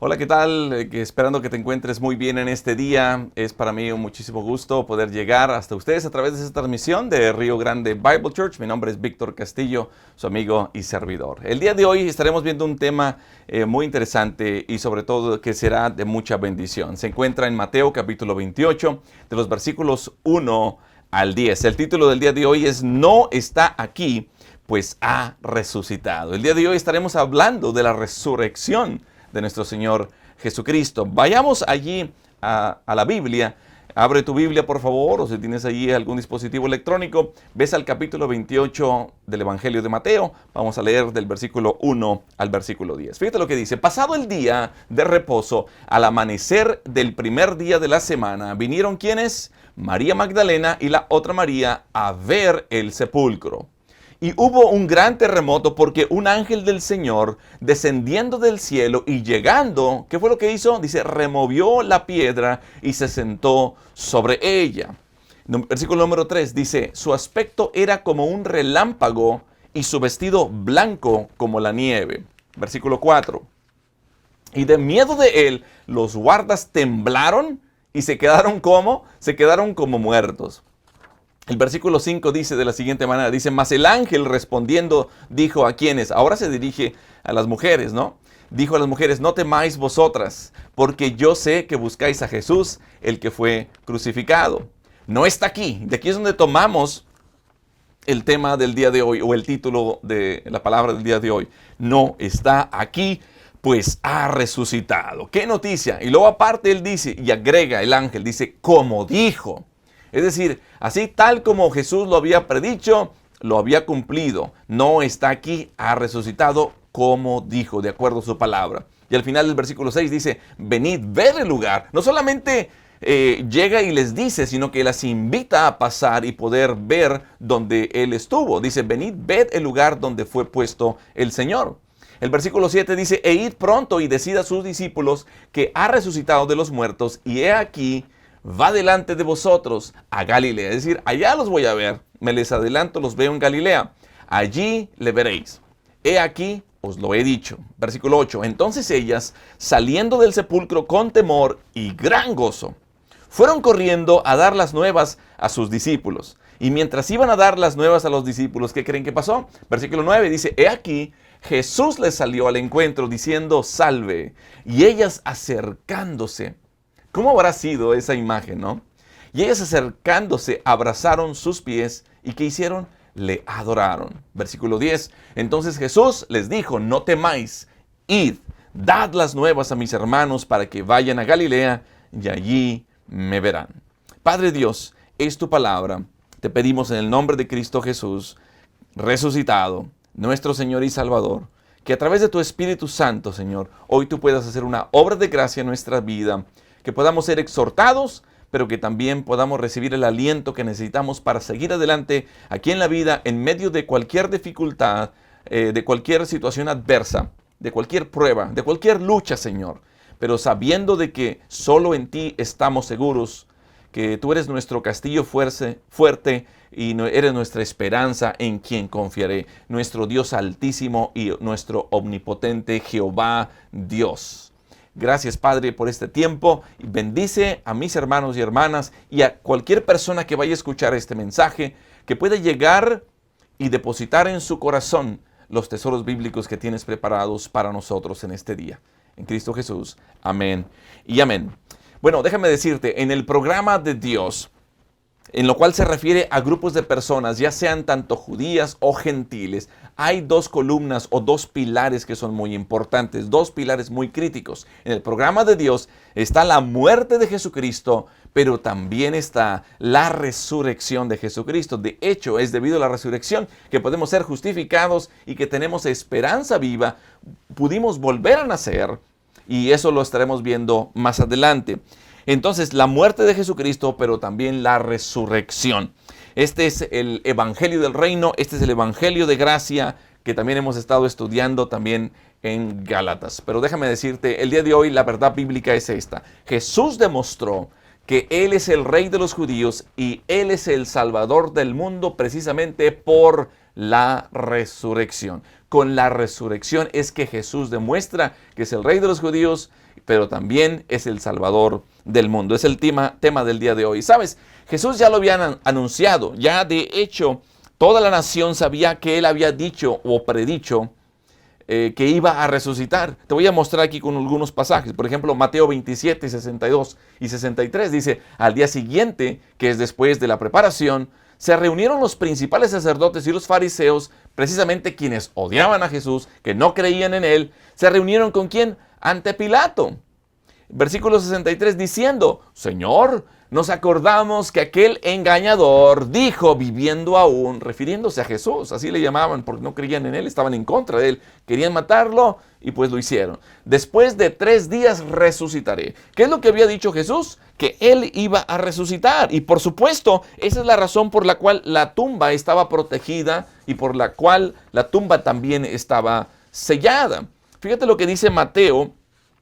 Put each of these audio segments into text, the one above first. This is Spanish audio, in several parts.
Hola, ¿qué tal? Esperando que te encuentres muy bien en este día. Es para mí un muchísimo gusto poder llegar hasta ustedes a través de esta transmisión de Río Grande Bible Church. Mi nombre es Víctor Castillo, su amigo y servidor. El día de hoy estaremos viendo un tema muy interesante y sobre todo que será de mucha bendición. Se encuentra en Mateo capítulo 28, de los versículos 1 al 10. El título del día de hoy es No está aquí, pues ha resucitado. El día de hoy estaremos hablando de la resurrección de nuestro Señor Jesucristo. Vayamos allí a la Biblia. Abre tu Biblia, por favor, o si tienes allí algún dispositivo electrónico, ves al capítulo 28 del Evangelio de Mateo. Vamos a leer del versículo 1 al versículo 10. Fíjate lo que dice. Pasado el día de reposo, al amanecer del primer día de la semana, vinieron ¿quiénes? María Magdalena y la otra María a ver el sepulcro. Y hubo un gran terremoto porque un ángel del Señor descendiendo del cielo y llegando, ¿qué fue lo que hizo? Dice, removió la piedra y se sentó sobre ella. Versículo número 3 dice, su aspecto era como un relámpago y su vestido blanco como la nieve. Versículo 4. Y de miedo de él, los guardas temblaron y se quedaron como muertos. El versículo 5 dice de la siguiente manera, dice, mas el ángel respondiendo dijo a quienes, ahora se dirige a las mujeres, ¿no? Dijo a las mujeres, no temáis vosotras, porque yo sé que buscáis a Jesús, el que fue crucificado. No está aquí. De aquí es donde tomamos el tema del día de hoy, o el título de la palabra del día de hoy. No está aquí, pues ha resucitado. ¡Qué noticia! Y luego aparte él dice, y agrega el ángel, dice, como dijo. Es decir, así tal como Jesús lo había predicho, lo había cumplido. No está aquí, ha resucitado como dijo, de acuerdo a su palabra. Y al final del versículo 6 dice, venid, ved el lugar. No solamente llega y les dice, sino que las invita a pasar y poder ver donde Él estuvo. Dice, venid, ved el lugar donde fue puesto el Señor. El versículo 7 dice, e id pronto y decid a sus discípulos que ha resucitado de los muertos, y he aquí, va delante de vosotros a Galilea. Es decir, allá los voy a ver. Me les adelanto, los veo en Galilea. Allí le veréis. He aquí, os lo he dicho. Versículo 8. Entonces ellas, saliendo del sepulcro con temor y gran gozo, fueron corriendo a dar las nuevas a sus discípulos. Y mientras iban a dar las nuevas a los discípulos, ¿qué creen que pasó? Versículo 9 dice, he aquí, Jesús les salió al encuentro diciendo, salve. Y ellas acercándose. ¿Cómo habrá sido esa imagen, no? Y ellas acercándose, abrazaron sus pies y ¿qué hicieron? Le adoraron. Versículo 10. Entonces Jesús les dijo, no temáis, id, dad las nuevas a mis hermanos para que vayan a Galilea y allí me verán. Padre Dios, es tu palabra. Te pedimos en el nombre de Cristo Jesús, resucitado, nuestro Señor y Salvador, que a través de tu Espíritu Santo, Señor, hoy tú puedas hacer una obra de gracia en nuestra vida, que podamos ser exhortados, pero que también podamos recibir el aliento que necesitamos para seguir adelante aquí en la vida, en medio de cualquier dificultad, de cualquier situación adversa, de cualquier prueba, de cualquier lucha, Señor. Pero sabiendo de que solo en ti estamos seguros, que tú eres nuestro castillo fuerte y eres nuestra esperanza en quien confiaré, nuestro Dios altísimo y nuestro omnipotente Jehová Dios. Gracias, Padre, por este tiempo. Bendice a mis hermanos y hermanas y a cualquier persona que vaya a escuchar este mensaje, que pueda llegar y depositar en su corazón los tesoros bíblicos que tienes preparados para nosotros en este día. En Cristo Jesús. Amén y amén. Bueno, déjame decirte, en el programa de Dios, en lo cual se refiere a grupos de personas, ya sean tanto judías o gentiles, hay dos columnas o dos pilares que son muy importantes, dos pilares muy críticos. En el programa de Dios está la muerte de Jesucristo, pero también está la resurrección de Jesucristo. De hecho, es debido a la resurrección que podemos ser justificados y que tenemos esperanza viva, pudimos volver a nacer, y eso lo estaremos viendo más adelante. Entonces, la muerte de Jesucristo, pero también la resurrección. Este es el Evangelio del Reino, este es el Evangelio de Gracia, que también hemos estado estudiando también en Gálatas. Pero déjame decirte, el día de hoy la verdad bíblica es esta. Jesús demostró que Él es el Rey de los judíos y Él es el Salvador del mundo precisamente por la resurrección. Con la resurrección es que Jesús demuestra que es el Rey de los judíos, pero también es el Salvador del mundo. Es el tema del día de hoy. ¿Sabes? Jesús ya lo habían anunciado. Ya de hecho, toda la nación sabía que Él había dicho o predicho que iba a resucitar. Te voy a mostrar aquí con algunos pasajes. Por ejemplo, Mateo 27, 62 y 63 dice: al día siguiente, que es después de la preparación, se reunieron los principales sacerdotes y los fariseos, precisamente quienes odiaban a Jesús, que no creían en Él. ¿Se reunieron con quién? Ante Pilato. Versículo 63 diciendo: Señor, nos acordamos que aquel engañador dijo viviendo aún, refiriéndose a Jesús, así le llamaban porque no creían en Él, estaban en contra de Él, querían matarlo y pues lo hicieron. Después de 3 días resucitaré. ¿Qué es lo que había dicho Jesús? Que Él iba a resucitar. Y por supuesto, esa es la razón por la cual la tumba estaba protegida y por la cual la tumba también estaba sellada. Fíjate lo que dice Mateo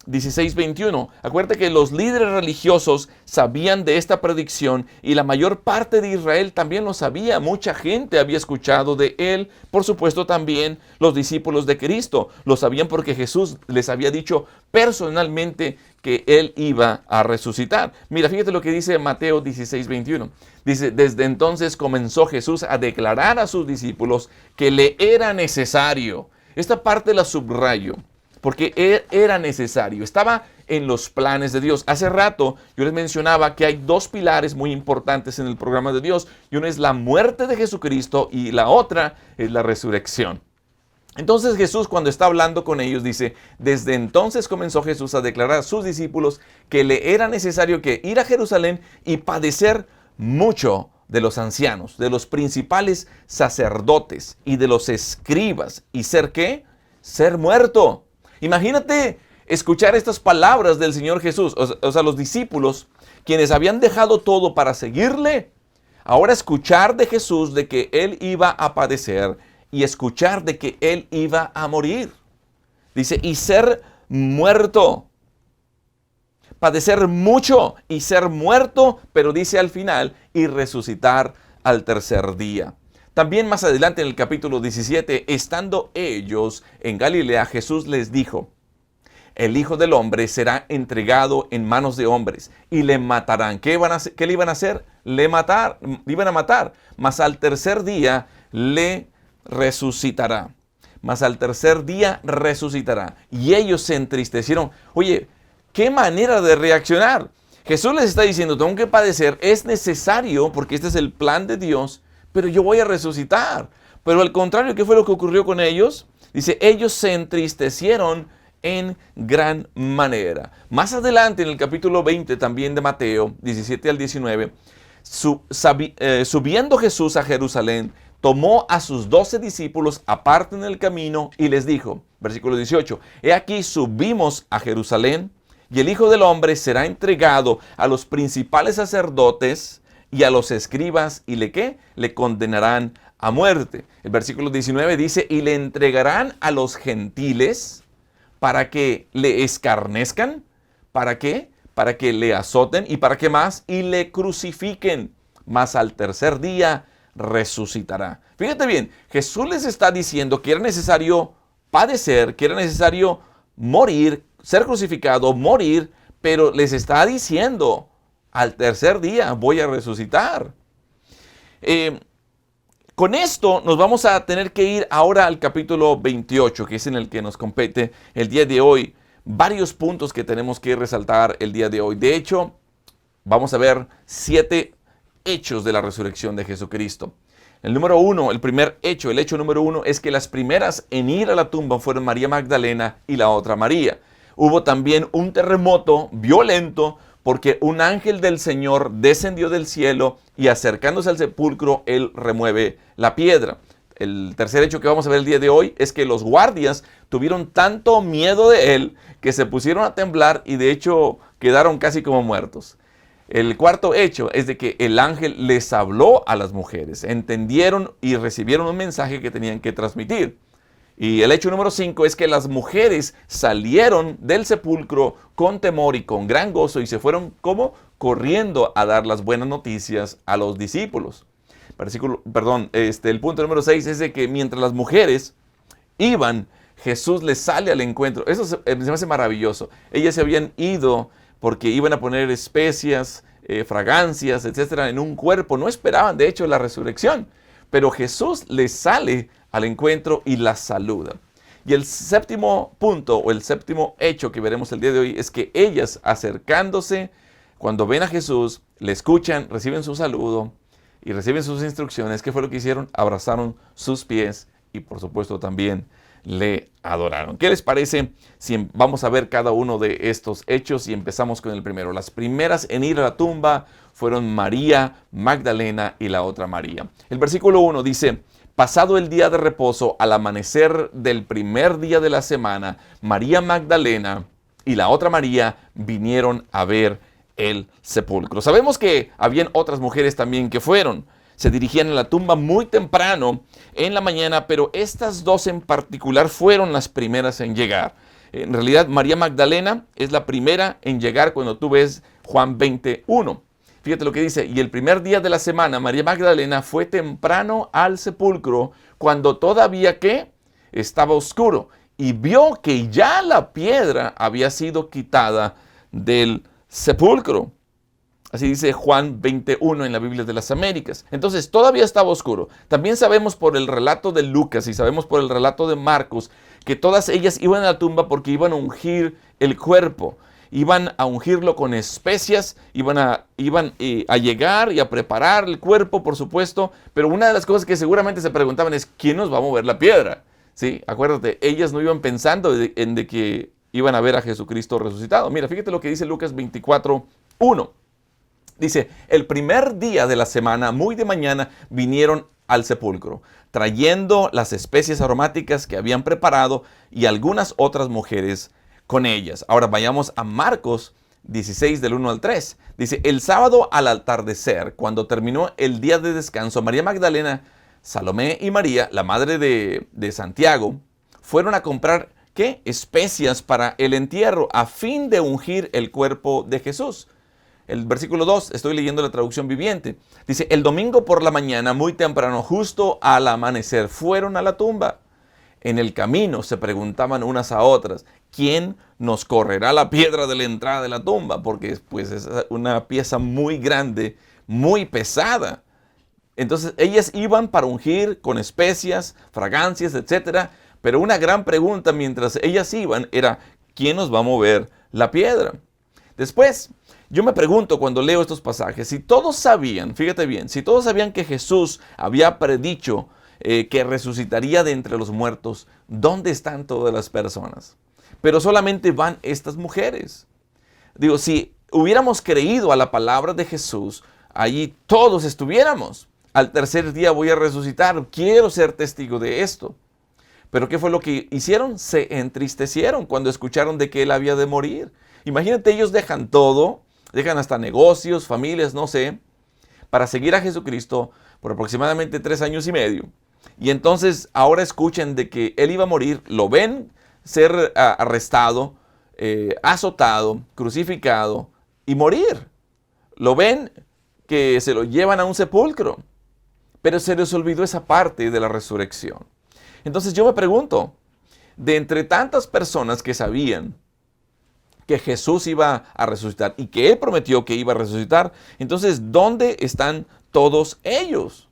16:21. Acuérdate que los líderes religiosos sabían de esta predicción y la mayor parte de Israel también lo sabía. Mucha gente había escuchado de Él. Por supuesto también los discípulos de Cristo lo sabían porque Jesús les había dicho personalmente que Él iba a resucitar. Mira, fíjate lo que dice Mateo 16:21. Dice: desde entonces comenzó Jesús a declarar a sus discípulos que le era necesario. Esta parte la subrayo, porque era necesario, estaba en los planes de Dios. Hace rato yo les mencionaba que hay 2 pilares muy importantes en el programa de Dios, y uno es la muerte de Jesucristo y la otra es la resurrección. Entonces Jesús, cuando está hablando con ellos, dice: desde entonces comenzó Jesús a declarar a sus discípulos que le era necesario que ir a Jerusalén y padecer mucho de los ancianos, de los principales sacerdotes y de los escribas, y ser ¿qué? Ser muerto. Imagínate escuchar estas palabras del Señor Jesús, o sea, los discípulos, quienes habían dejado todo para seguirle, ahora escuchar de Jesús de que Él iba a padecer y escuchar de que Él iba a morir. Dice: y ser muerto. Padecer mucho y ser muerto, pero dice al final: y resucitar al tercer día. También más adelante en el capítulo 17, estando ellos en Galilea, Jesús les dijo: el Hijo del Hombre será entregado en manos de hombres y le matarán. ¿Qué le iban a hacer? Le iban a matar, mas al tercer día le resucitará. Mas al tercer día resucitará. Y ellos se entristecieron. Oye, ¿qué manera de reaccionar? Jesús les está diciendo: tengo que padecer, es necesario porque este es el plan de Dios, pero yo voy a resucitar. Pero al contrario, ¿qué fue lo que ocurrió con ellos? Dice: ellos se entristecieron en gran manera. Más adelante en el capítulo 20 también de Mateo, 17 al 19, subiendo Jesús a Jerusalén, tomó a sus 12 discípulos aparte en el camino y les dijo, versículo 18, he aquí subimos a Jerusalén y el Hijo del Hombre será entregado a los principales sacerdotes y a los escribas, y le condenarán a muerte. El versículo 19 dice: y le entregarán a los gentiles para que le escarnezcan. ¿Para qué? Para que le azoten. ¿Y para qué más? Y le crucifiquen. Mas al tercer día resucitará. Fíjate bien, Jesús les está diciendo que era necesario padecer, que era necesario morir, ser crucificado, morir, pero les está diciendo: al tercer día voy a resucitar. Con esto nos vamos a tener que ir ahora al capítulo 28, que es en el que nos compete el día de hoy. Varios puntos que tenemos que resaltar el día de hoy. De hecho, vamos a ver 7 hechos de la resurrección de Jesucristo. El número 1, el primer hecho, el hecho número 1 es que las primeras en ir a la tumba fueron María Magdalena y la otra María. Hubo también un terremoto violento porque un ángel del Señor descendió del cielo y acercándose al sepulcro, él remueve la piedra. El tercer hecho que vamos a ver el día de hoy es que los guardias tuvieron tanto miedo de él que se pusieron a temblar y de hecho quedaron casi como muertos. El cuarto hecho es de que el ángel les habló a las mujeres, entendieron y recibieron un mensaje que tenían que transmitir. Y el hecho número 5 es que las mujeres salieron del sepulcro con temor y con gran gozo y se fueron como corriendo a dar las buenas noticias a los discípulos. El punto número 6 es de que mientras las mujeres iban, Jesús les sale al encuentro. Eso se me hace maravilloso. Ellas se habían ido porque iban a poner especias, fragancias, etcétera, en un cuerpo. No esperaban, de hecho, la resurrección. Pero Jesús les sale al encuentro y las saluda. Y el séptimo punto o el séptimo hecho que veremos el día de hoy es que ellas, acercándose, cuando ven a Jesús, le escuchan, reciben su saludo y reciben sus instrucciones. ¿Qué fue lo que hicieron? Abrazaron sus pies y por supuesto también le adoraron. ¿Qué les parece si vamos a ver cada uno de estos hechos y empezamos con el primero? Las primeras en ir a la tumba fueron María Magdalena y la otra María. El versículo 1 dice: pasado el día de reposo, al amanecer del primer día de la semana, María Magdalena y la otra María vinieron a ver el sepulcro. Sabemos que habían otras mujeres también que fueron. Se dirigían a la tumba muy temprano en la mañana, pero estas dos en particular fueron las primeras en llegar. En realidad, María Magdalena es la primera en llegar cuando tú ves Juan 21. Fíjate lo que dice: y el primer día de la semana, María Magdalena fue temprano al sepulcro cuando todavía ¿qué? Estaba oscuro, y vio que ya la piedra había sido quitada del sepulcro. Así dice Juan 21 en la Biblia de las Américas. Entonces todavía estaba oscuro. También sabemos por el relato de Lucas y sabemos por el relato de Marcos que todas ellas iban a la tumba porque iban a ungir el cuerpo. Iban a ungirlo con especias, iban a llegar y a preparar el cuerpo, por supuesto. Pero una de las cosas que seguramente se preguntaban es: ¿quién nos va a mover la piedra? ¿Sí? Acuérdate, ellas no iban pensando en que iban a ver a Jesucristo resucitado. Mira, fíjate lo que dice Lucas 24:1. Dice: el primer día de la semana, muy de mañana, vinieron al sepulcro, trayendo las especias aromáticas que habían preparado y algunas otras mujeres con ellas. Ahora vayamos a Marcos 16 del 1 al 3. Dice: el sábado al atardecer, cuando terminó el día de descanso, María Magdalena, Salomé y María, la madre de Santiago, fueron a comprar ¿qué? Especias para el entierro a fin de ungir el cuerpo de Jesús. El versículo 2, estoy leyendo la traducción viviente. Dice: el domingo por la mañana, muy temprano, justo al amanecer, fueron a la tumba. En el camino se preguntaban unas a otras: ¿quién nos correrá la piedra de la entrada de la tumba? Porque pues, es una pieza muy grande, muy pesada. Entonces ellas iban para ungir con especias, fragancias, etc. Pero una gran pregunta mientras ellas iban era: ¿quién nos va a mover la piedra? Después, yo me pregunto cuando leo estos pasajes, si todos sabían, fíjate bien, si todos sabían que Jesús había predicho que resucitaría de entre los muertos, ¿dónde están todas las personas? Pero solamente van estas mujeres. Digo, si hubiéramos creído a la palabra de Jesús, allí todos estuviéramos. Al tercer día voy a resucitar, quiero ser testigo de esto. Pero ¿qué fue lo que hicieron? Se entristecieron cuando escucharon de que él había de morir. Imagínate, ellos dejan todo, dejan hasta negocios, familias, no sé, para seguir a Jesucristo por aproximadamente 3 años y medio. Y entonces ahora escuchan de que él iba a morir, lo ven ser arrestado, azotado, crucificado y morir. Lo ven que se lo llevan a un sepulcro, pero se les olvidó esa parte de la resurrección. Entonces yo me pregunto, de entre tantas personas que sabían que Jesús iba a resucitar y que él prometió que iba a resucitar, entonces ¿dónde están todos ellos?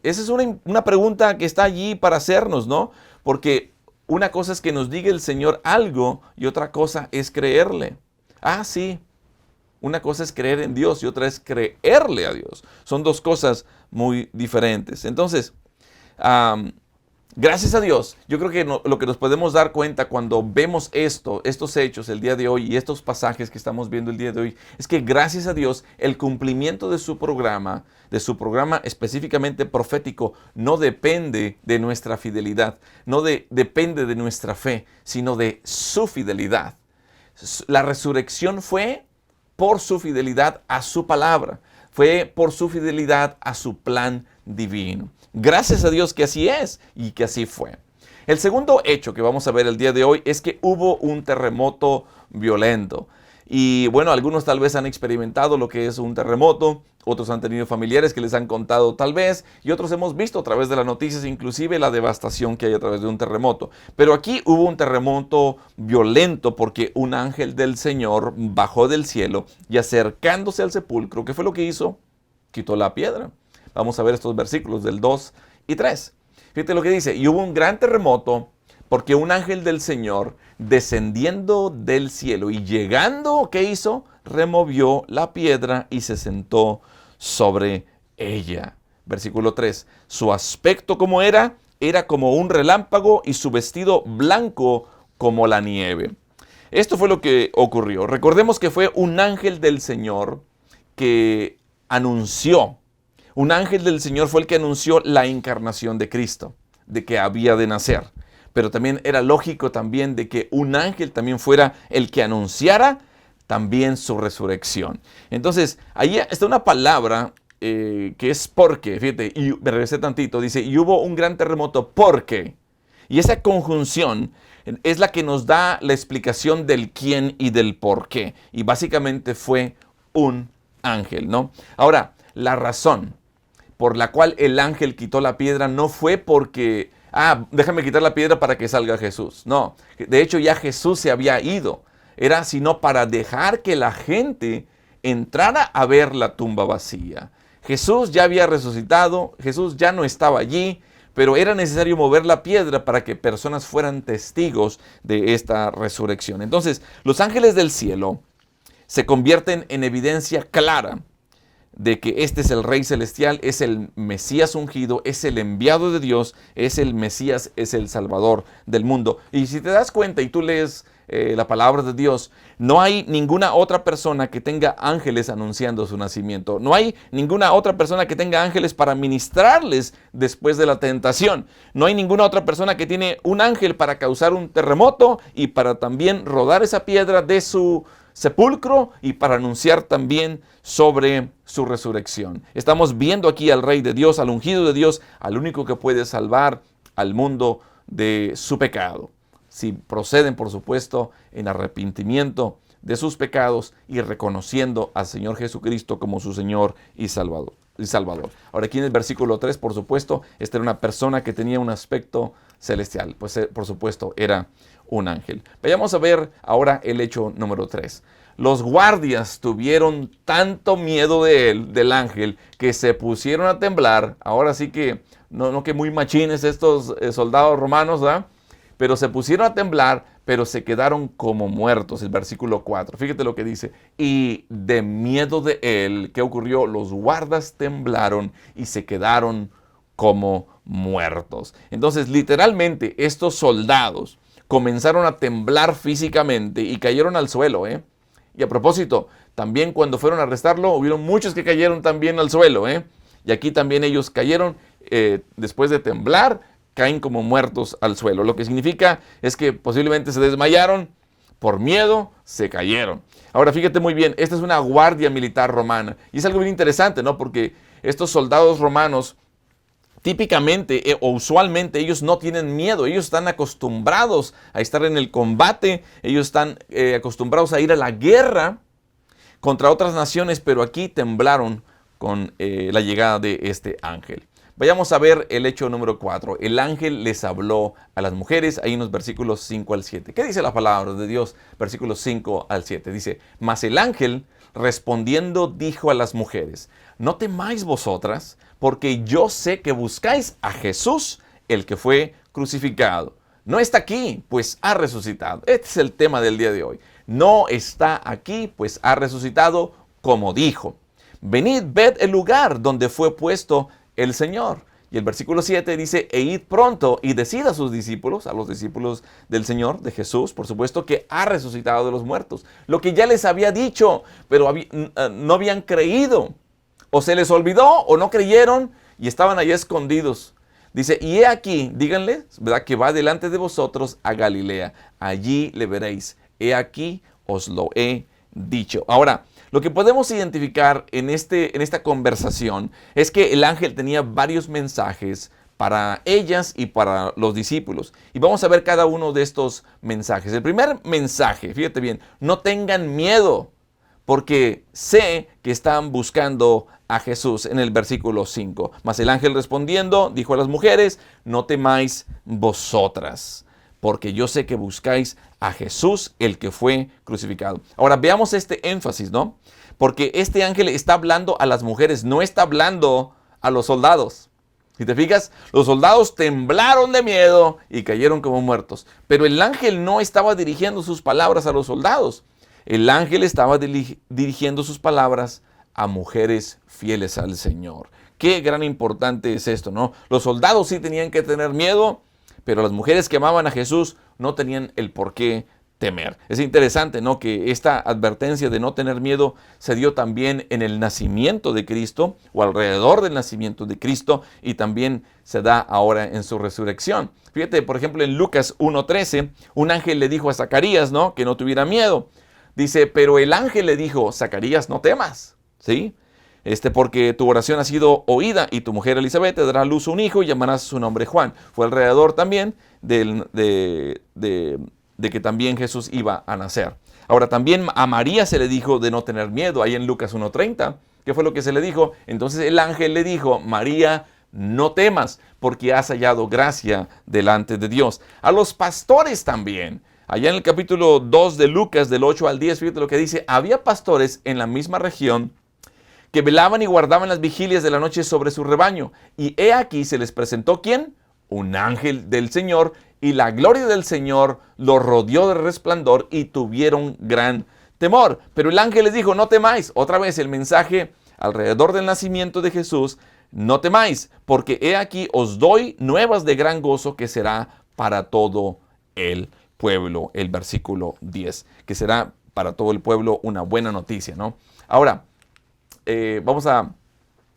Esa es una pregunta que está allí para hacernos, ¿no? Porque una cosa es que nos diga el Señor algo y otra cosa es creerle. Ah, sí. Una cosa es creer en Dios y otra es creerle a Dios. Son dos cosas muy diferentes. Entonces, gracias a Dios, yo creo que lo que nos podemos dar cuenta cuando vemos estos hechos el día de hoy y estos pasajes que estamos viendo el día de hoy, es que gracias a Dios el cumplimiento de su programa específicamente profético, no depende de nuestra fidelidad, no depende de nuestra fe, sino de su fidelidad. La resurrección fue por su fidelidad a su palabra, fue por su fidelidad a su plan divino. Gracias a Dios que así es y que así fue. El segundo hecho que vamos a ver el día de hoy es que hubo un terremoto violento. Y bueno, algunos tal vez han experimentado lo que es un terremoto, otros han tenido familiares que les han contado tal vez, y otros hemos visto a través de las noticias inclusive la devastación que hay a través de un terremoto. Pero aquí hubo un terremoto violento porque un ángel del Señor bajó del cielo y acercándose al sepulcro, ¿qué fue lo que hizo? Quitó la piedra. Vamos a ver estos versículos del 2 y 3. Fíjate lo que dice, y hubo un gran terremoto porque un ángel del Señor descendiendo del cielo y llegando, ¿qué hizo? Removió la piedra y se sentó sobre ella. Versículo 3. Su aspecto como era como un relámpago y su vestido blanco como la nieve. Esto fue lo que ocurrió. Recordemos que fue un ángel del Señor que anunció. Un ángel del Señor fue el que anunció la encarnación de Cristo, de que había de nacer. Pero también era lógico también de que un ángel también fuera el que anunciara también su resurrección. Entonces, ahí está una palabra que es porque, fíjate, y me regresé tantito, dice, y hubo un gran terremoto porque. Y esa conjunción es la que nos da la explicación del quién y del por qué. Y básicamente fue un ángel, ¿no? Ahora, la razón por la cual el ángel quitó la piedra no fue porque, déjame quitar la piedra para que salga Jesús. No, de hecho ya Jesús se había ido. Era sino para dejar que la gente entrara a ver la tumba vacía. Jesús ya había resucitado, Jesús ya no estaba allí, pero era necesario mover la piedra para que personas fueran testigos de esta resurrección. Entonces, los ángeles del cielo se convierten en evidencia clara de que este es el Rey Celestial, es el Mesías ungido, es el enviado de Dios, es el Mesías, es el Salvador del mundo. Y si te das cuenta y tú lees la palabra de Dios, no hay ninguna otra persona que tenga ángeles anunciando su nacimiento. No hay ninguna otra persona que tenga ángeles para ministrarles después de la tentación. No hay ninguna otra persona que tiene un ángel para causar un terremoto y para también rodar esa piedra de su sepulcro y para anunciar también sobre su resurrección. Estamos viendo aquí al Rey de Dios, al ungido de Dios, al único que puede salvar al mundo de su pecado. Si proceden, por supuesto, en arrepentimiento de sus pecados y reconociendo al Señor Jesucristo como su Señor y Salvador. Ahora aquí en el versículo 3, por supuesto, esta era una persona que tenía un aspecto celestial. Pues por supuesto era un ángel. Vayamos a ver ahora el hecho número 3. Los guardias tuvieron tanto miedo de él, del ángel, que se pusieron a temblar. Ahora sí que, no que muy machines estos soldados romanos, ¿verdad? Pero se pusieron a temblar, pero se quedaron como muertos. El versículo 4. Fíjate lo que dice. Y de miedo de él, ¿qué ocurrió? Los guardas temblaron y se quedaron como muertos. Entonces, literalmente, estos soldados comenzaron a temblar físicamente y cayeron al suelo, Y a propósito, también cuando fueron a arrestarlo, hubieron muchos que cayeron también al suelo, Y aquí también ellos cayeron, después de temblar, caen como muertos al suelo. Lo que significa es que posiblemente se desmayaron, por miedo se cayeron. Ahora fíjate muy bien, esta es una guardia militar romana. Y es algo bien interesante, ¿no? Porque estos soldados romanos, típicamente o usualmente ellos no tienen miedo, ellos están acostumbrados a estar en el combate, ellos están acostumbrados a ir a la guerra contra otras naciones, pero aquí temblaron con la llegada de este ángel. Vayamos a ver el hecho número 4. El ángel les habló a las mujeres, ahí en los versículos 5 al 7. ¿Qué dice la palabra de Dios? Versículos 5 al 7. Dice, mas el ángel respondiendo dijo a las mujeres, no temáis vosotras, porque yo sé que buscáis a Jesús, el que fue crucificado. No está aquí, pues ha resucitado. Este es el tema del día de hoy. No está aquí, pues ha resucitado, como dijo. Venid, ved el lugar donde fue puesto el Señor. Y el versículo 7 dice, e id pronto y decid a sus discípulos, a los discípulos del Señor, de Jesús, por supuesto, que ha resucitado de los muertos. Lo que ya les había dicho, pero no habían creído. O se les olvidó o no creyeron y estaban allá escondidos. Dice, y he aquí, díganle, ¿verdad? Que va delante de vosotros a Galilea. Allí le veréis. He aquí, os lo he dicho. Ahora, lo que podemos identificar en esta conversación es que el ángel tenía varios mensajes para ellas y para los discípulos. Y vamos a ver cada uno de estos mensajes. El primer mensaje, fíjate bien, no tengan miedo, porque sé que están buscando a Jesús, en el versículo 5. Mas el ángel respondiendo dijo a las mujeres: no temáis vosotras, porque yo sé que buscáis a Jesús, el que fue crucificado. Ahora veamos este énfasis, ¿no? Porque este ángel está hablando a las mujeres, no está hablando a los soldados. Si te fijas, los soldados temblaron de miedo y cayeron como muertos. Pero el ángel no estaba dirigiendo sus palabras a los soldados. El ángel estaba dirigiendo sus palabras a mujeres fieles al Señor. Qué gran importante es esto, ¿no? Los soldados sí tenían que tener miedo, pero las mujeres que amaban a Jesús no tenían el por qué temer. Es interesante, ¿no?, que esta advertencia de no tener miedo se dio también en el nacimiento de Cristo, o alrededor del nacimiento de Cristo, y también se da ahora en su resurrección. Fíjate, por ejemplo, en Lucas 1:13, un ángel le dijo a Zacarías, ¿no?, que no tuviera miedo. Dice, pero el ángel le dijo: Zacarías, no temas, ¿sí? Porque tu oración ha sido oída, y tu mujer Elizabeth te dará a luz un hijo y llamarás su nombre Juan. Fue alrededor también de que también Jesús iba a nacer. Ahora, también a María se le dijo de no tener miedo, ahí en Lucas 1:30. ¿Qué fue lo que se le dijo? Entonces el ángel le dijo: María, no temas, porque has hallado gracia delante de Dios. A los pastores también. Allá en el capítulo 2 de Lucas, del 8 al 10, fíjate lo que dice: había pastores en la misma región que velaban y guardaban las vigilias de la noche sobre su rebaño. Y he aquí se les presentó, ¿quién? Un ángel del Señor, y la gloria del Señor los rodeó de resplandor, y tuvieron gran temor. Pero el ángel les dijo: no temáis. Otra vez el mensaje alrededor del nacimiento de Jesús: no temáis, porque he aquí os doy nuevas de gran gozo, que será para todo el pueblo. El versículo 10, que será para todo el pueblo una buena noticia, ¿no? Ahora, vamos a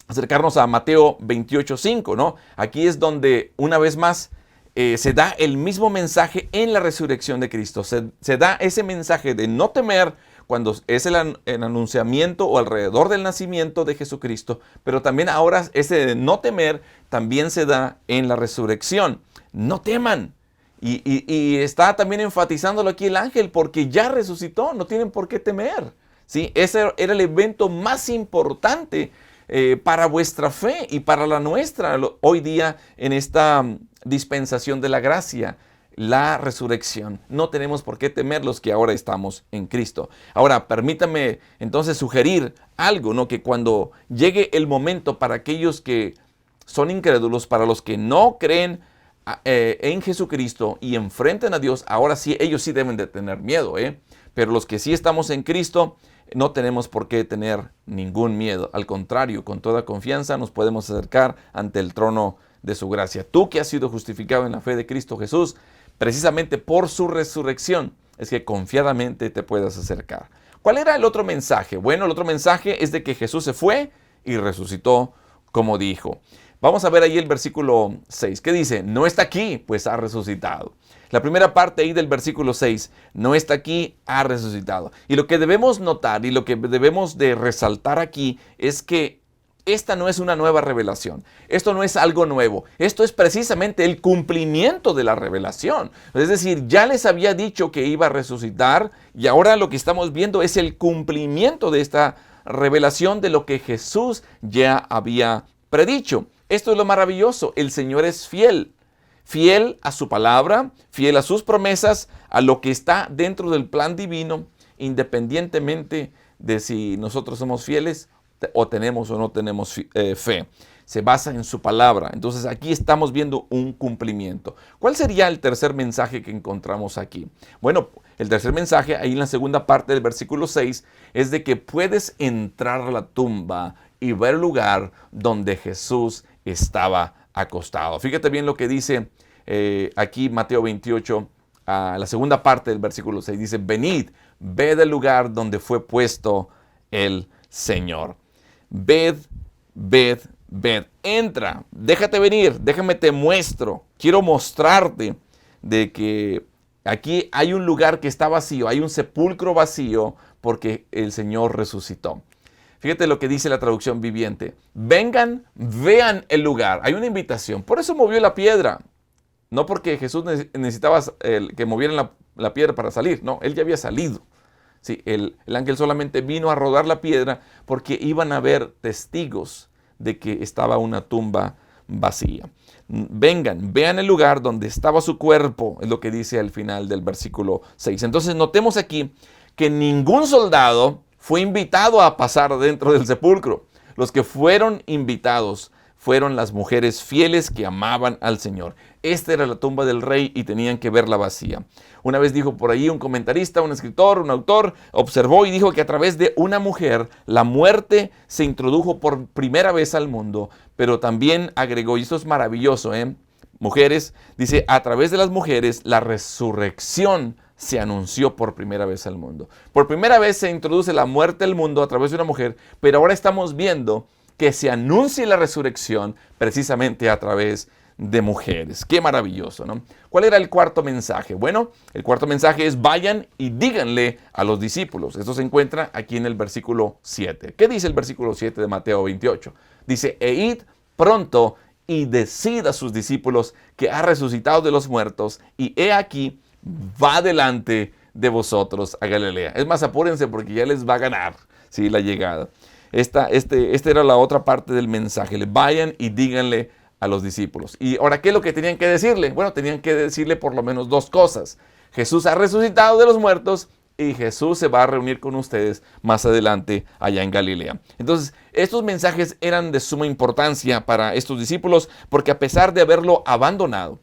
acercarnos a Mateo 28:5, ¿no? Aquí es donde, una vez más, se da el mismo mensaje en la resurrección de Cristo. Se da ese mensaje de no temer cuando es el anunciamiento o alrededor del nacimiento de Jesucristo, pero también ahora ese de no temer también se da en la resurrección. No teman. Y está también enfatizándolo aquí el ángel, porque ya resucitó, no tienen por qué temer, ¿sí? Ese era el evento más importante para vuestra fe y para la nuestra hoy día en esta dispensación de la gracia, la resurrección. No tenemos por qué temer los que ahora estamos en Cristo. Ahora, permítame entonces sugerir algo, ¿no? Que cuando llegue el momento para aquellos que son incrédulos, para los que no creen en Jesucristo y enfrenten a Dios, ahora sí, ellos sí deben de tener miedo, pero los que sí estamos en Cristo, no tenemos por qué tener ningún miedo. Al contrario, con toda confianza nos podemos acercar ante el trono de su gracia. Tú que has sido justificado en la fe de Cristo Jesús, precisamente por su resurrección, es que confiadamente te puedas acercar. ¿Cuál era el otro mensaje? Bueno, el otro mensaje es de que Jesús se fue y resucitó como dijo. Vamos a ver ahí el versículo 6. ¿Qué dice? No está aquí, pues ha resucitado. La primera parte ahí del versículo 6, no está aquí, ha resucitado. Y lo que debemos notar y lo que debemos de resaltar aquí es que esta no es una nueva revelación. Esto no es algo nuevo. Esto es precisamente el cumplimiento de la revelación. Es decir, ya les había dicho que iba a resucitar y ahora lo que estamos viendo es el cumplimiento de esta revelación de lo que Jesús ya había predicho. Esto es lo maravilloso. El Señor es fiel. Fiel a su palabra, fiel a sus promesas, a lo que está dentro del plan divino, independientemente de si nosotros somos fieles o tenemos o no tenemos fe. Se basa en su palabra. Entonces aquí estamos viendo un cumplimiento. ¿Cuál sería el tercer mensaje que encontramos aquí? Bueno, el tercer mensaje, ahí en la segunda parte del versículo 6, es de que puedes entrar a la tumba y ver el lugar donde Jesús estaba acostado. Fíjate bien lo que dice aquí Mateo 28, la segunda parte del versículo 6. Dice, venid, ved el lugar donde fue puesto el Señor. Ved, ved, ved. Entra, déjate venir, déjame te muestro. Quiero mostrarte de que aquí hay un lugar que está vacío, hay un sepulcro vacío porque el Señor resucitó. Fíjate lo que dice la traducción viviente. Vengan, vean el lugar. Hay una invitación. Por eso movió la piedra. No porque Jesús necesitaba que movieran la piedra para salir. No, él ya había salido. Sí, el ángel solamente vino a rodar la piedra porque iban a ver testigos de que estaba una tumba vacía. Vengan, vean el lugar donde estaba su cuerpo, es lo que dice al final del versículo 6. Entonces notemos aquí que ningún soldado fue invitado a pasar dentro del sepulcro. Los que fueron invitados fueron las mujeres fieles que amaban al Señor. Esta era la tumba del rey y tenían que verla vacía. Una vez dijo por ahí un comentarista, un escritor, un autor, observó y dijo que a través de una mujer la muerte se introdujo por primera vez al mundo, pero también agregó, y esto es maravilloso, mujeres, dice, a través de las mujeres la resurrección se anunció por primera vez al mundo. Por primera vez se introduce la muerte al mundo a través de una mujer, pero ahora estamos viendo que se anuncie la resurrección precisamente a través de mujeres. Qué maravilloso, ¿no? ¿Cuál era el cuarto mensaje? Bueno, el cuarto mensaje es vayan y díganle a los discípulos. Esto se encuentra aquí en el versículo 7. ¿Qué dice el versículo 7 de Mateo 28? Dice, e id pronto y decid a sus discípulos que ha resucitado de los muertos y he aquí va delante de vosotros a Galilea. Es más, apúrense porque ya les va a ganar, ¿sí?, la llegada. Esta era la otra parte del mensaje. Vayan y díganle a los discípulos. Y ahora, ¿qué es lo que tenían que decirle? Bueno, tenían que decirle por lo menos dos cosas. Jesús ha resucitado de los muertos y Jesús se va a reunir con ustedes más adelante allá en Galilea. Entonces, estos mensajes eran de suma importancia para estos discípulos porque a pesar de haberlo abandonado,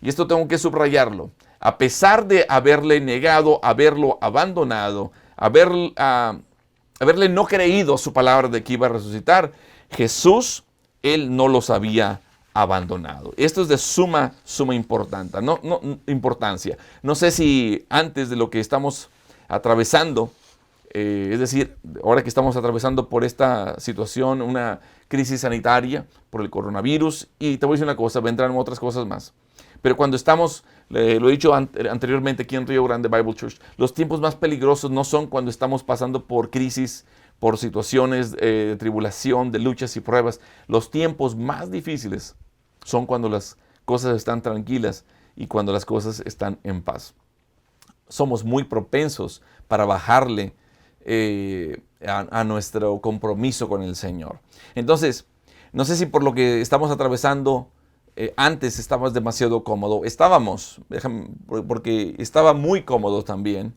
y esto tengo que subrayarlo, a pesar de haberle negado, haberlo abandonado, haberle no creído su palabra de que iba a resucitar, Jesús, él no los había abandonado. Esto es de suma importancia. No sé si antes de lo que estamos atravesando, es decir, ahora que estamos atravesando por esta situación, una crisis sanitaria por el coronavirus, y te voy a decir una cosa, vendrán otras cosas más. Pero cuando estamos, lo he dicho anteriormente aquí en Río Grande Bible Church, los tiempos más peligrosos no son cuando estamos pasando por crisis, por situaciones de tribulación, de luchas y pruebas. Los tiempos más difíciles son cuando las cosas están tranquilas y cuando las cosas están en paz. Somos muy propensos para bajarle a nuestro compromiso con el Señor. Entonces, no sé si por lo que estamos atravesando, antes estábamos demasiado cómodo. Porque estaba muy cómodo también.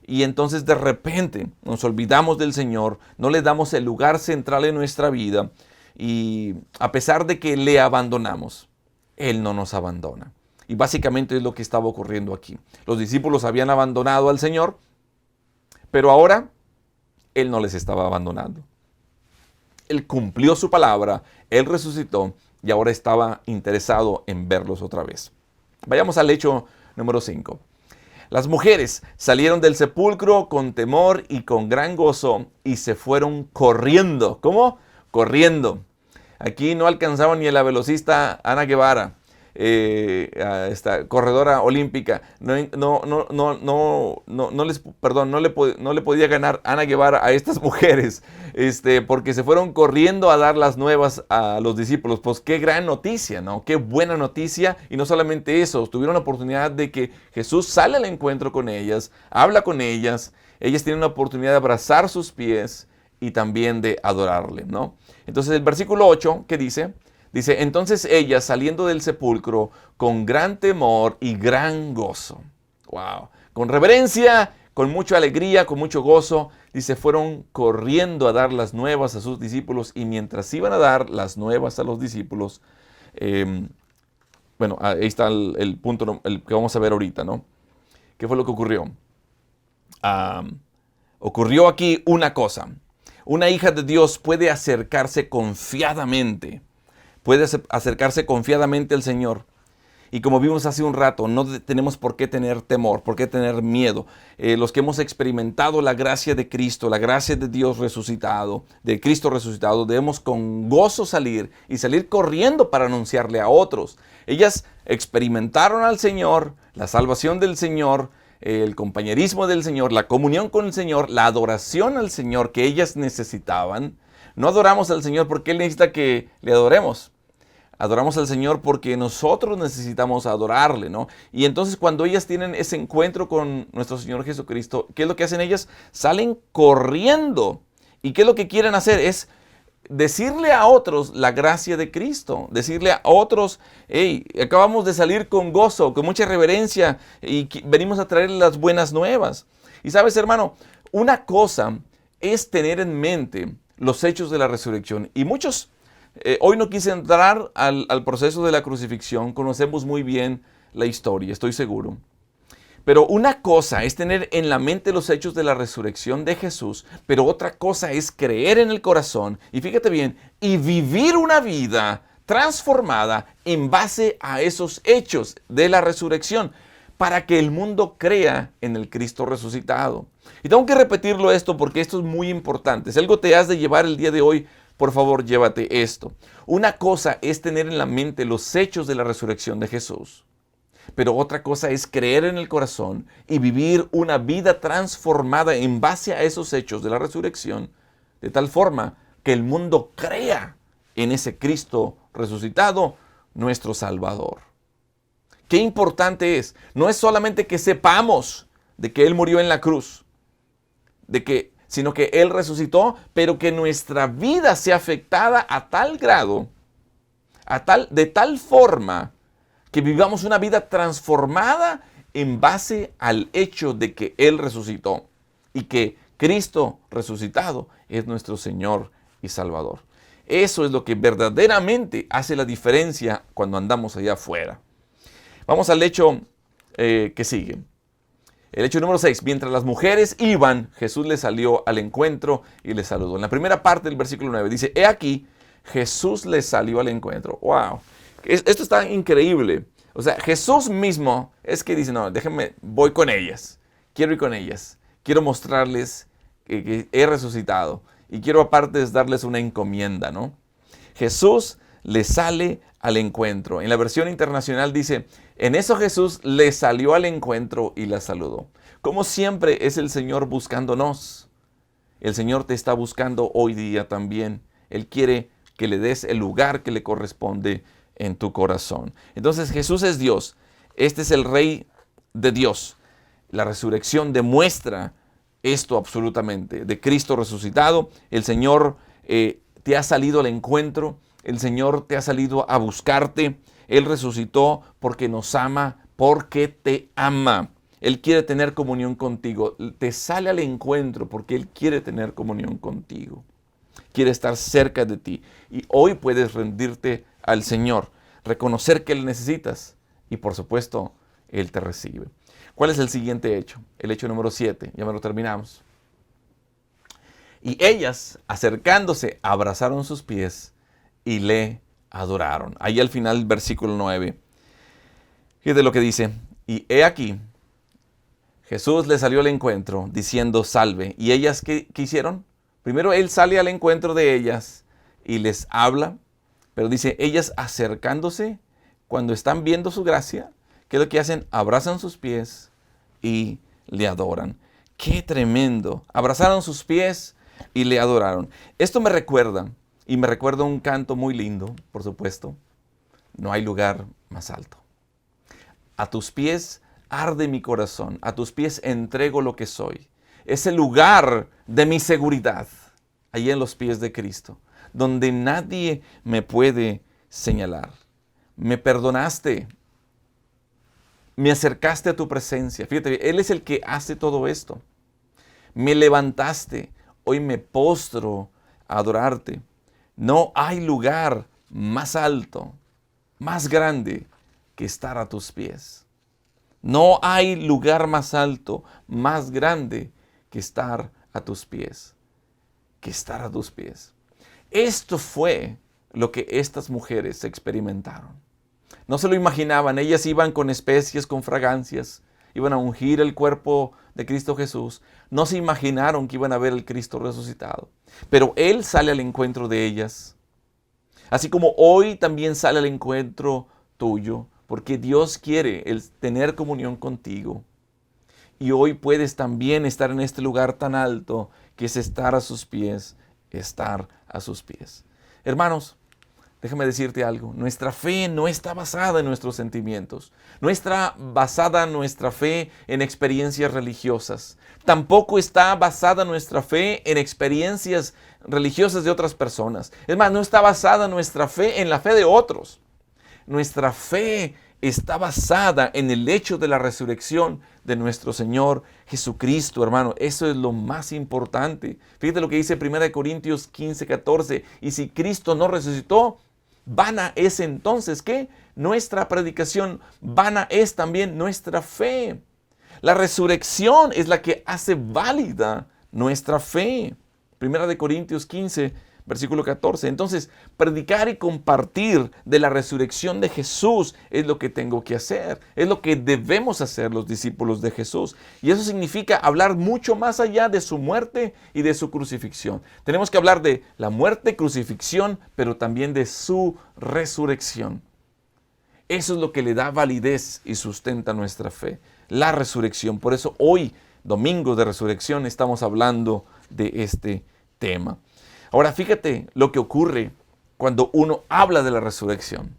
Y entonces de repente nos olvidamos del Señor, no le damos el lugar central en nuestra vida. Y a pesar de que le abandonamos, Él no nos abandona. Y básicamente es lo que estaba ocurriendo aquí. Los discípulos habían abandonado al Señor, pero ahora Él no les estaba abandonando. Él cumplió su palabra, Él resucitó y ahora estaba interesado en verlos otra vez. Vayamos al hecho número 5. Las mujeres salieron del sepulcro con temor y con gran gozo y se fueron corriendo. ¿Cómo? Corriendo. Aquí no alcanzaban ni a la velocista Ana Guevara, esta corredora olímpica. No le podía ganar Ana Guevara a estas mujeres, porque se fueron corriendo a dar las nuevas a los discípulos. Pues qué gran noticia, ¿no? Qué buena noticia. Y no solamente eso, tuvieron la oportunidad de que Jesús sale al encuentro con ellas, habla con ellas. Ellas tienen la oportunidad de abrazar sus pies y también de adorarle, ¿no? Entonces el versículo 8, ¿qué dice? Dice, entonces ellas saliendo del sepulcro con gran temor y gran gozo. Wow. Con reverencia, con mucha alegría, con mucho gozo, dice, fueron corriendo a dar las nuevas a sus discípulos y mientras iban a dar las nuevas a los discípulos, bueno, ahí está el punto el que vamos a ver ahorita, ¿no? ¿Qué fue lo que ocurrió? Ocurrió aquí una cosa. Una hija de Dios puede acercarse confiadamente. Puede acercarse confiadamente al Señor. Y como vimos hace un rato, no tenemos por qué tener temor, por qué tener miedo. Los que hemos experimentado la gracia de Cristo, la gracia de Dios resucitado, de Cristo resucitado, debemos con gozo salir y salir corriendo para anunciarle a otros. Ellas experimentaron al Señor, la salvación del Señor, el compañerismo del Señor, la comunión con el Señor, la adoración al Señor que ellas necesitaban. No adoramos al Señor porque Él necesita que le adoremos. Adoramos al Señor porque nosotros necesitamos adorarle, ¿no? Y entonces cuando ellas tienen ese encuentro con nuestro Señor Jesucristo, ¿qué es lo que hacen ellas? Salen corriendo. ¿Y qué es lo que quieren hacer? Es decirle a otros la gracia de Cristo. Decirle a otros, hey, acabamos de salir con gozo, con mucha reverencia y venimos a traer las buenas nuevas. Y sabes, hermano, una cosa es tener en mente los hechos de la resurrección. Y muchos hoy no quise entrar al proceso de la crucifixión. Conocemos muy bien la historia, estoy seguro. Pero una cosa es tener en la mente los hechos de la resurrección de Jesús, pero otra cosa es creer en el corazón, y fíjate bien, y vivir una vida transformada en base a esos hechos de la resurrección, para que el mundo crea en el Cristo resucitado. Y tengo que repetirlo esto porque esto es muy importante. Si algo te has de llevar el día de hoy, por favor, llévate esto. Una cosa es tener en la mente los hechos de la resurrección de Jesús, pero otra cosa es creer en el corazón y vivir una vida transformada en base a esos hechos de la resurrección, de tal forma que el mundo crea en ese Cristo resucitado, nuestro Salvador. Qué importante es. No es solamente que sepamos de que Él murió en la cruz, sino que Él resucitó, pero que nuestra vida sea afectada a tal grado, de tal forma, que vivamos una vida transformada en base al hecho de que Él resucitó y que Cristo resucitado es nuestro Señor y Salvador. Eso es lo que verdaderamente hace la diferencia cuando andamos allá afuera. Vamos al hecho que sigue. El hecho número 6. Mientras las mujeres iban, Jesús les salió al encuentro y les saludó. En la primera parte del versículo 9 dice, he aquí, Jesús les salió al encuentro. ¡Wow! Esto está increíble. O sea, Jesús mismo es que dice, no, déjenme, voy con ellas. Quiero ir con ellas. Quiero mostrarles que he resucitado. Y quiero aparte darles una encomienda, ¿no? Jesús les sale al encuentro. En la versión internacional dice, en eso Jesús les salió al encuentro y la saludó. Como siempre es el Señor buscándonos. El Señor te está buscando hoy día también. Él quiere que le des el lugar que le corresponde en tu corazón. Entonces Jesús es Dios. Este es el Rey de Dios. La resurrección demuestra esto absolutamente. De Cristo resucitado, el Señor te ha salido al encuentro. El Señor te ha salido a buscarte. Él resucitó porque nos ama, porque te ama. Él quiere tener comunión contigo. Te sale al encuentro porque Él quiere tener comunión contigo. Quiere estar cerca de ti. Y hoy puedes rendirte al Señor, reconocer que Él necesitas y por supuesto Él te recibe. ¿Cuál es el siguiente hecho? El hecho número 7. Ya me lo terminamos. Y ellas, acercándose, abrazaron sus pies y le adoraron. Ahí al final del versículo 9. Fíjate lo que dice. Y he aquí, Jesús le salió al encuentro diciendo salve. ¿Y ellas qué hicieron? Primero Él sale al encuentro de ellas y les habla. Pero dice, ellas acercándose, cuando están viendo su gracia, ¿qué es lo que hacen? Abrazan sus pies y le adoran. ¡Qué tremendo! Abrazaron sus pies y le adoraron. Esto me recuerda, y me recuerda un canto muy lindo, por supuesto. No hay lugar más alto. A tus pies arde mi corazón, a tus pies entrego lo que soy. Es el lugar de mi seguridad, allí en los pies de Cristo, donde nadie me puede señalar. Me perdonaste, me acercaste a tu presencia. Fíjate, Él es el que hace todo esto. Me levantaste, hoy me postro a adorarte. No hay lugar más alto, más grande que estar a tus pies. No hay lugar más alto, más grande que estar a tus pies. Que estar a tus pies. Esto fue lo que estas mujeres experimentaron. No se lo imaginaban, ellas iban con especies, con fragancias, iban a ungir el cuerpo de Cristo Jesús. No se imaginaron que iban a ver el Cristo resucitado. Pero Él sale al encuentro de ellas. Así como hoy también sale al encuentro tuyo, porque Dios quiere tener comunión contigo. y hoy puedes también estar en este lugar tan alto que es estar a sus pies, estar a sus pies. Hermanos, déjame decirte algo, nuestra fe no está basada en nuestros sentimientos, no está basada nuestra fe en experiencias religiosas, tampoco está basada nuestra fe en experiencias religiosas de otras personas. Es más, no está basada nuestra fe en la fe de otros. Nuestra fe está basada en el hecho de la resurrección de nuestro Señor Jesucristo, hermano. Eso es lo más importante. Fíjate lo que dice 1 Corintios 15:14. Y si Cristo no resucitó, vana es entonces, ¿qué? Nuestra predicación, vana es también nuestra fe. La resurrección es la que hace válida nuestra fe. 1 Corintios 15, versículo 14. Entonces, predicar y compartir de la resurrección de Jesús es lo que tengo que hacer. Es lo que debemos hacer los discípulos de Jesús. Y eso significa hablar mucho más allá de su muerte y de su crucifixión. Tenemos que hablar de la muerte, crucifixión, pero también de su resurrección. Eso es lo que le da validez y sustenta nuestra fe. La resurrección. Por eso hoy, domingo de resurrección, estamos hablando de este tema. Ahora fíjate lo que ocurre cuando uno habla de la resurrección.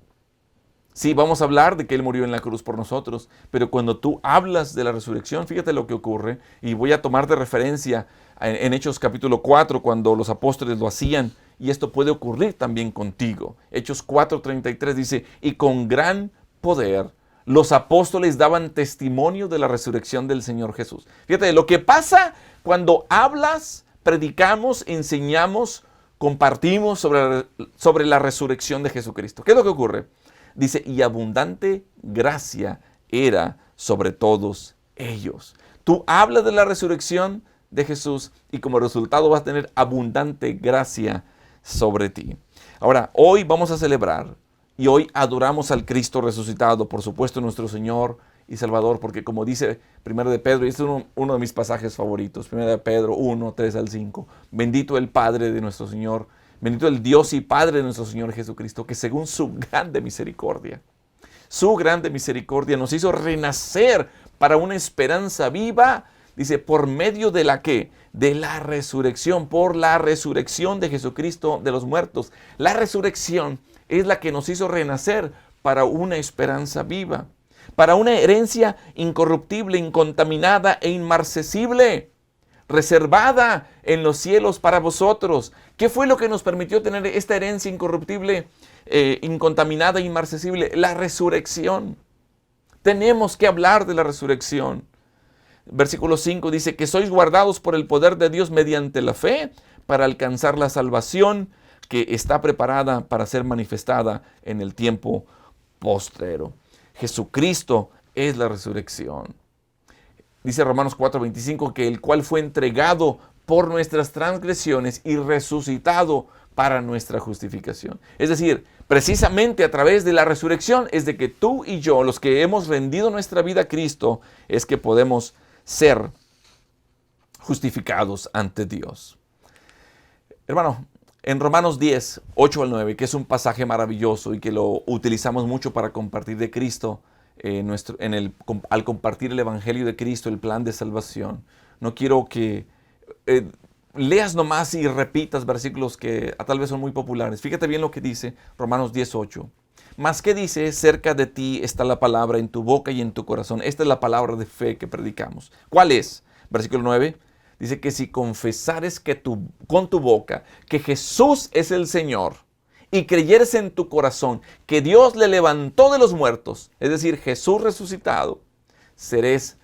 Sí, vamos a hablar de que Él murió en la cruz por nosotros, pero cuando tú hablas de la resurrección, fíjate lo que ocurre, y voy a tomar de referencia en Hechos capítulo 4, cuando los apóstoles lo hacían, y esto puede ocurrir también contigo. Hechos 4:33 dice, y con gran poder los apóstoles daban testimonio de la resurrección del Señor Jesús. Fíjate, lo que pasa cuando hablas, predicamos, enseñamos, compartimos sobre la resurrección de Jesucristo. ¿Qué es lo que ocurre? Dice, y abundante gracia era sobre todos ellos. Tú hablas de la resurrección de Jesús y como resultado vas a tener abundante gracia sobre ti. Ahora, hoy vamos a celebrar y hoy adoramos al Cristo resucitado, por supuesto nuestro Señor y Salvador, porque como dice 1 de Pedro, y este es uno de mis pasajes favoritos, 1 de Pedro 1, 3 al 5, bendito el Padre de nuestro Señor, bendito el Dios y Padre de nuestro Señor Jesucristo, que según su grande misericordia nos hizo renacer para una esperanza viva, dice, por medio de la ¿qué? De la resurrección, por la resurrección de Jesucristo de los muertos. La resurrección es la que nos hizo renacer para una esperanza viva, para una herencia incorruptible, incontaminada e inmarcesible, reservada en los cielos para vosotros. ¿Qué fue lo que nos permitió tener esta herencia incorruptible, incontaminada e inmarcesible? La resurrección. Tenemos que hablar de la resurrección. Versículo 5 dice que sois guardados por el poder de Dios mediante la fe para alcanzar la salvación que está preparada para ser manifestada en el tiempo postrero. Jesucristo es la resurrección. Dice Romanos 4:25 que el cual fue entregado por nuestras transgresiones y resucitado para nuestra justificación. Es decir, precisamente a través de la resurrección es de que tú y yo, los que hemos rendido nuestra vida a Cristo, es que podemos ser justificados ante Dios. Hermano, en Romanos 10, 8 al 9, que es un pasaje maravilloso y que lo utilizamos mucho para compartir de Cristo, al compartir el Evangelio de Cristo, el plan de salvación. No quiero que leas nomás y repitas versículos que tal vez son muy populares. Fíjate bien lo que dice Romanos 10, 8. Mas ¿qué dice? Cerca de ti está la palabra en tu boca y en tu corazón. Esta es la palabra de fe que predicamos. ¿Cuál es? Versículo 9. Dice que si confesares con tu boca que Jesús es el Señor y creyeres en tu corazón que Dios le levantó de los muertos, es decir, Jesús resucitado, seréis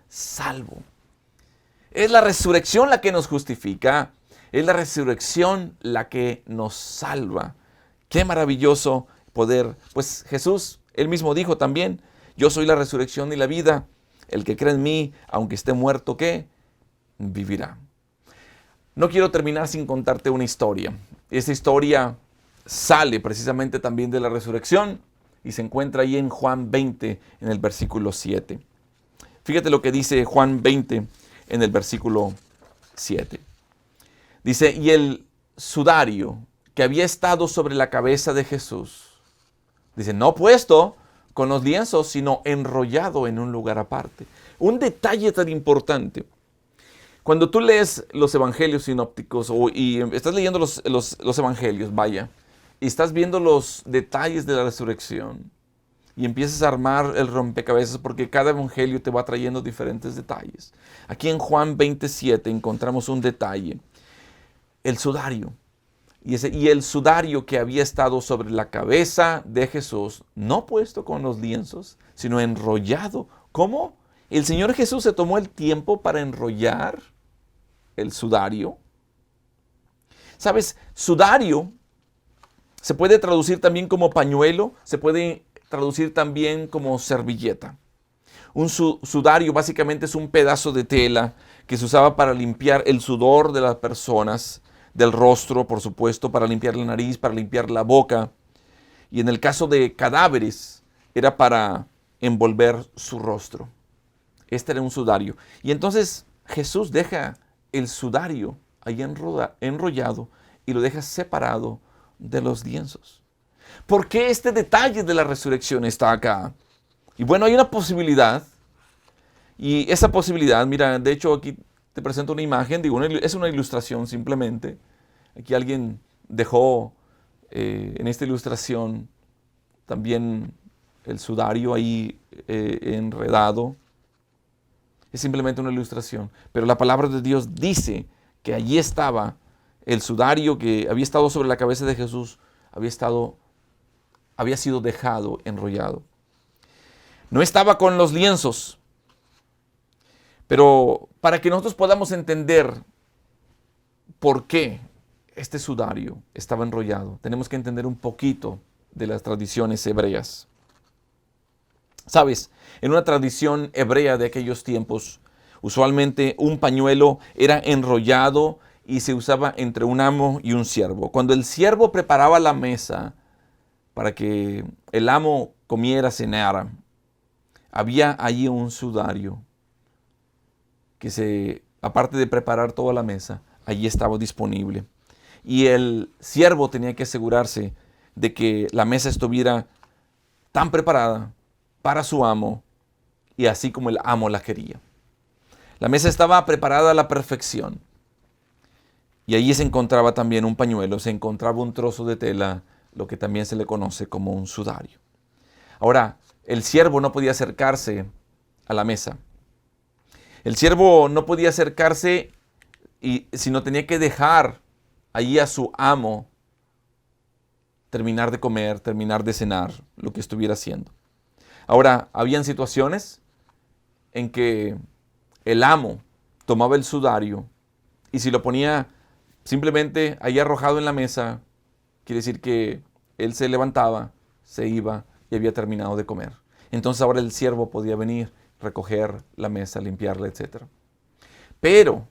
salvos. Es la resurrección la que nos justifica, es la resurrección la que nos salva. Qué maravilloso poder. Pues Jesús, él mismo dijo también, yo soy la resurrección y la vida. El que cree en mí, aunque esté muerto, ¿qué? Vivirá. No quiero terminar sin contarte una historia. Esta historia sale precisamente también de la resurrección y se encuentra ahí en Juan 20, en el versículo 7. Fíjate lo que dice Juan 20, en el versículo 7. Dice, y el sudario que había estado sobre la cabeza de Jesús, dice, no puesto con los lienzos, sino enrollado en un lugar aparte, un detalle tan importante. Cuando tú lees los evangelios sinópticos y estás leyendo los evangelios, vaya, y estás viendo los detalles de la resurrección y empiezas a armar el rompecabezas porque cada evangelio te va trayendo diferentes detalles. Aquí en Juan 27 encontramos un detalle, el sudario. Y el sudario que había estado sobre la cabeza de Jesús, no puesto con los lienzos, sino enrollado. ¿Cómo? El Señor Jesús se tomó el tiempo para enrollar el sudario. ¿Sabes? Sudario se puede traducir también como pañuelo, se puede traducir también como servilleta. Un sudario básicamente es un pedazo de tela que se usaba para limpiar el sudor de las personas, del rostro, por supuesto, para limpiar la nariz, para limpiar la boca. Y en el caso de cadáveres, era para envolver su rostro. Este era un sudario. Y entonces Jesús deja el sudario ahí enrollado y lo deja separado de los lienzos. ¿Por qué este detalle de la resurrección está acá? Y bueno, hay una posibilidad. Y esa posibilidad, mira, de hecho aquí te presento una imagen, digo, es una ilustración simplemente. Aquí alguien dejó en esta ilustración también el sudario ahí enredado. Es simplemente una ilustración. Pero la palabra de Dios dice que allí estaba el sudario que había estado sobre la cabeza de Jesús, había sido dejado enrollado. No estaba con los lienzos. Pero para que nosotros podamos entender por qué este sudario estaba enrollado, tenemos que entender un poquito de las tradiciones hebreas. Sabes, en una tradición hebrea de aquellos tiempos, usualmente un pañuelo era enrollado y se usaba entre un amo y un siervo. Cuando el siervo preparaba la mesa para que el amo comiera, cenara, había allí un sudario que aparte de preparar toda la mesa, allí estaba disponible. Y el siervo tenía que asegurarse de que la mesa estuviera tan preparada para su amo y así como el amo la quería. La mesa estaba preparada a la perfección. Y allí se encontraba también un pañuelo, se encontraba un trozo de tela, lo que también se le conoce como un sudario. Ahora, el siervo no podía acercarse a la mesa. El siervo no podía acercarse sino tenía que dejar allí a su amo terminar de comer, terminar de cenar, lo que estuviera haciendo. Ahora, habían situaciones en que el amo tomaba el sudario y si lo ponía simplemente ahí arrojado en la mesa, quiere decir que él se levantaba, se iba y había terminado de comer. Entonces ahora el siervo podía venir, recoger la mesa, limpiarla, etc. Pero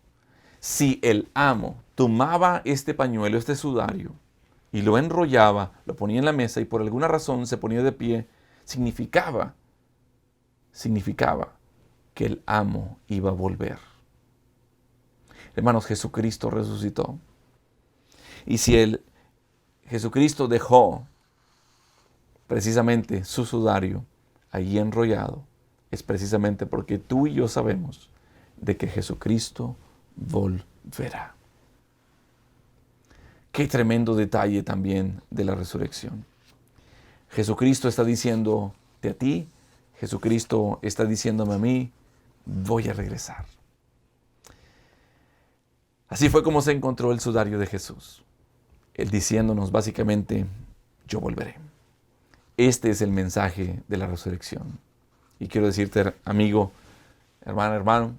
si el amo tomaba este pañuelo, este sudario, y lo enrollaba, lo ponía en la mesa y por alguna razón se ponía de pie, significaba que el amo iba a volver. Hermanos, Jesucristo resucitó. Y si Jesucristo dejó precisamente su sudario allí enrollado, es precisamente porque tú y yo sabemos de que Jesucristo volverá. Qué tremendo detalle también de la resurrección. Jesucristo está diciéndote a ti, Jesucristo está diciéndome a mí, voy a regresar. Así fue como se encontró el sudario de Jesús. Él diciéndonos básicamente, yo volveré. Este es el mensaje de la resurrección. Y quiero decirte, amigo, hermano,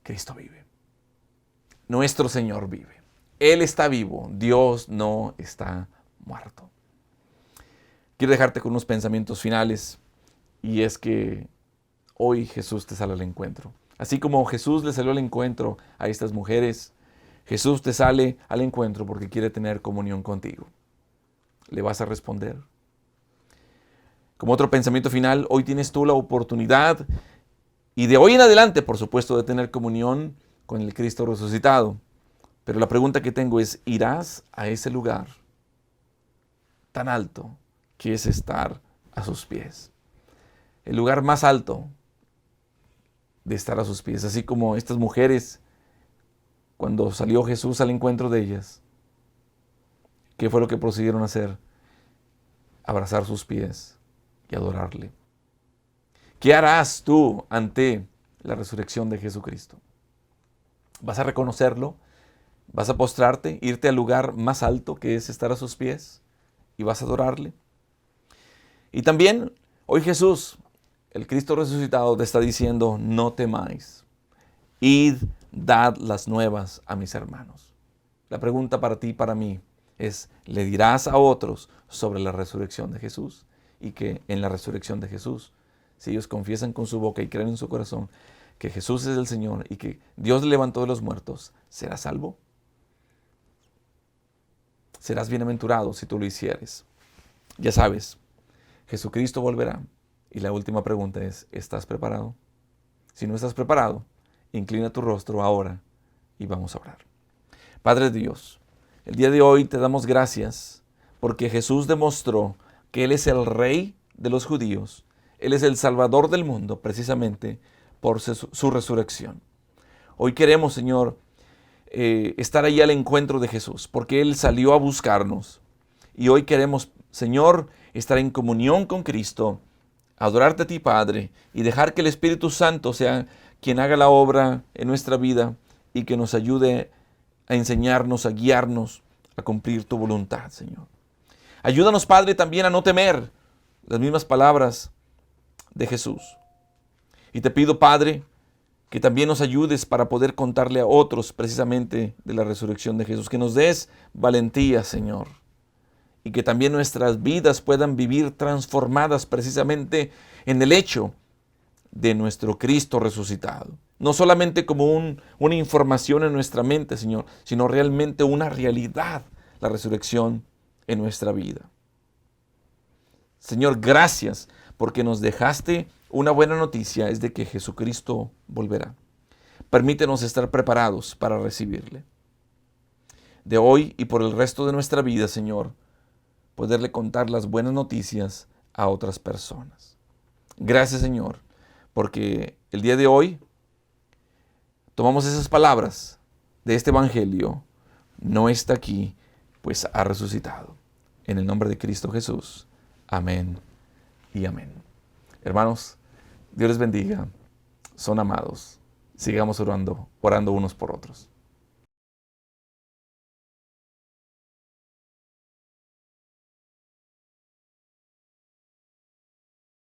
Cristo vive. Nuestro Señor vive. Él está vivo. Dios no está muerto. Quiero dejarte con unos pensamientos finales. Y es que hoy Jesús te sale al encuentro. Así como Jesús le salió al encuentro a estas mujeres, Jesús te sale al encuentro porque quiere tener comunión contigo. ¿Le vas a responder? Como otro pensamiento final, hoy tienes tú la oportunidad y de hoy en adelante, por supuesto, de tener comunión con el Cristo resucitado. Pero la pregunta que tengo es, ¿irás a ese lugar tan alto que es estar a sus pies? El lugar más alto de estar a sus pies, así como estas mujeres, cuando salió Jesús al encuentro de ellas, ¿qué fue lo que procedieron a hacer? Abrazar sus pies y adorarle. ¿Qué harás tú ante la resurrección de Jesucristo? ¿Vas a reconocerlo? ¿Vas a postrarte, irte al lugar más alto que es estar a sus pies y vas a adorarle? Y también hoy Jesús, el Cristo resucitado, te está diciendo: no temáis, id, dad las nuevas a mis hermanos. La pregunta para ti y para mí es: ¿le dirás a otros sobre la resurrección de Jesús? Y que en la resurrección de Jesús, si ellos confiesan con su boca y creen en su corazón que Jesús es el Señor y que Dios le levantó de los muertos, ¿serás salvo? Serás bienaventurado si tú lo hicieres. Ya sabes, Jesucristo volverá. Y la última pregunta es: ¿estás preparado? Si no estás preparado, inclina tu rostro ahora y vamos a orar. Padre Dios, el día de hoy te damos gracias porque Jesús demostró que Él es el Rey de los judíos. Él es el Salvador del mundo precisamente por su resurrección. Hoy queremos, Señor, estar ahí al encuentro de Jesús, porque Él salió a buscarnos. Y hoy queremos, Señor, estar en comunión con Cristo, adorarte a ti, Padre, y dejar que el Espíritu Santo sea quien haga la obra en nuestra vida y que nos ayude a enseñarnos, a guiarnos, a cumplir tu voluntad, Señor. Ayúdanos, Padre, también a no temer las mismas palabras de Jesús. Y te pido, Padre, que también nos ayudes para poder contarle a otros precisamente de la resurrección de Jesús. Que nos des valentía, Señor. Y que también nuestras vidas puedan vivir transformadas precisamente en el hecho de nuestro Cristo resucitado. No solamente como una información en nuestra mente, Señor, sino realmente una realidad, la resurrección en nuestra vida. Señor, gracias porque nos dejaste una buena noticia, es de que Jesucristo volverá. Permítenos estar preparados para recibirle. De hoy y por el resto de nuestra vida, Señor, poderle contar las buenas noticias a otras personas. Gracias, Señor, porque el día de hoy tomamos esas palabras de este evangelio: no está aquí, pues ha resucitado. En el nombre de Cristo Jesús. Amén y amén. Hermanos, Dios les bendiga. Son amados. Sigamos orando unos por otros.